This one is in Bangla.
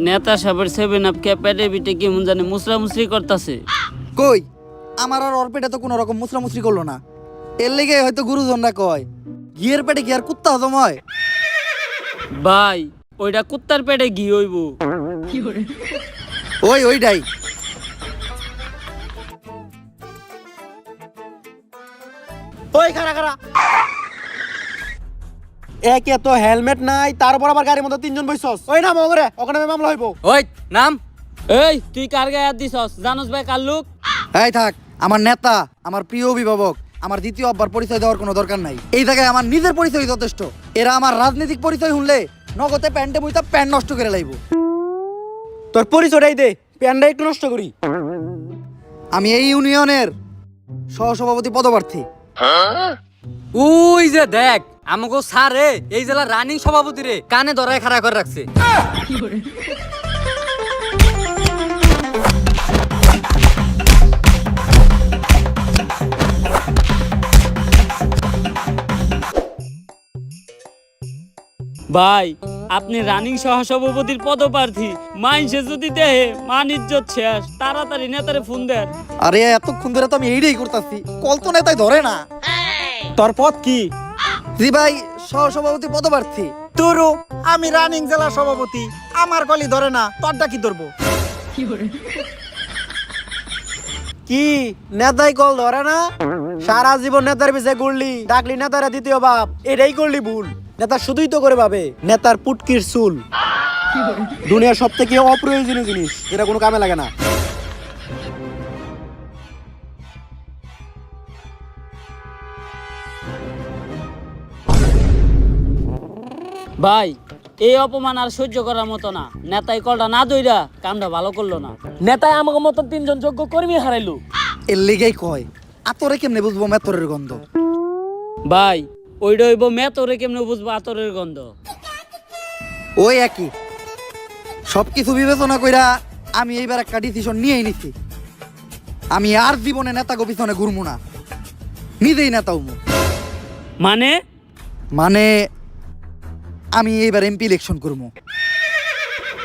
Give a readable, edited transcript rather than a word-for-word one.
নেতা সাহেবের 7 আপ কে পেটে পিটে কেমন জানে মুসরামুসরি করতেছে। কই আমার আর ওর পেটে তো কোনো রকম মুসরামুসরি করলো না। এর লেগে হয়তো গুরুজনরা কয় ঘিয়ের পেটে কি আর কুত্তা হজম হয়? ভাই ওইটা কুত্তার পেটে ঘি হইব। ওইটাই। ওই খারা খারা, একে তো হেলমেট নাই, তারপর আবার গাড়ির মধ্যে 3 জন বইছস। ওই নাম ওগরে, ওখানে মামলা হইব। ওই নাম। এই তুই কার গায়ে হাত দিছস? জানোস ভাই কার লোক? এই থাক, আমার নেতা, আমার প্রিয় অভিভাবক, আমার দ্বিতীয় আব্বার পরিচয় দেওয়ার কোনো দরকার নাই। এই জায়গায় আমার নিজের পরিচয় যথেষ্ট। এরা আমার রাজনৈতিক পরিচয় শুনলে নগদে প্যান্টে মুইতা প্যান্ট নষ্ট করে লাইব। তোর পরিচয়টাই দে, প্যান্ডা একটু নষ্ট করি। আমি এই ইউনিয়নের সহসভাপতি পদপ্রার্থী। ওই যে দেখ আমাকে স্যারে এই জেলার রানিং সভাপতি রে কানে ধরায় খাড়া করে রাখছে। ভাই আপনি রানিং সহসভাপতির পদপ্রার্থী, মাইনসে যদি দেহে মান ইজ্জত শেষ। তাড়াতাড়ি নেতারে ফোন দেন। আরে এতক্ষণ ধরে তো আমি এইটাই করতেছি, কল তো নেতাই ধরে না। তোর পদ কি? জি ভাই, সহসভাপতি পদপ্রার্থী। তোরও আমি রানিং জেলা সভাপতি, আমার কলি ধরে না, তোরটা কি ধরবো? কি নেতাই কল ধরে না? সারা জীবন নেতার পিছে ঘুরলি, ডাকলি নেতারে দ্বিতীয় বাপ, এটাই করলি ভুল। নেতা শুধুই তো করে ভাবে নেতার পুটকির চুল। দুনিয়ার সব থেকে অপ্রয়োজনীয় জিনিস, যেটা কোনো কামে লাগে না। ভাই এই অপমান আর সহ্য করার মতো না। নেতাই কলটা না দইরা কামটা ভালো করলো না। নেতায় আমাকে মতন 3 জন যোগ্য কর্মী হারাইলো। এর লেগেই কয় আতরে কেমনে বুঝবো মেতরের গন্ধ। ভাই ওইটা হইব মেতরে কেমনে বুঝবো আতরের গন্ধ। ওই একই, সবকিছু বিবেচনা কইরা আমি এইবার একটা ডিসিশন নিয়েই নিছি। আমি আর জীবনে নেতা গো পিছনে ঘুরবো না, নিজেই নেতা হবো। মানে মানে আমি এইবার এমপি ইলেকশন করবো।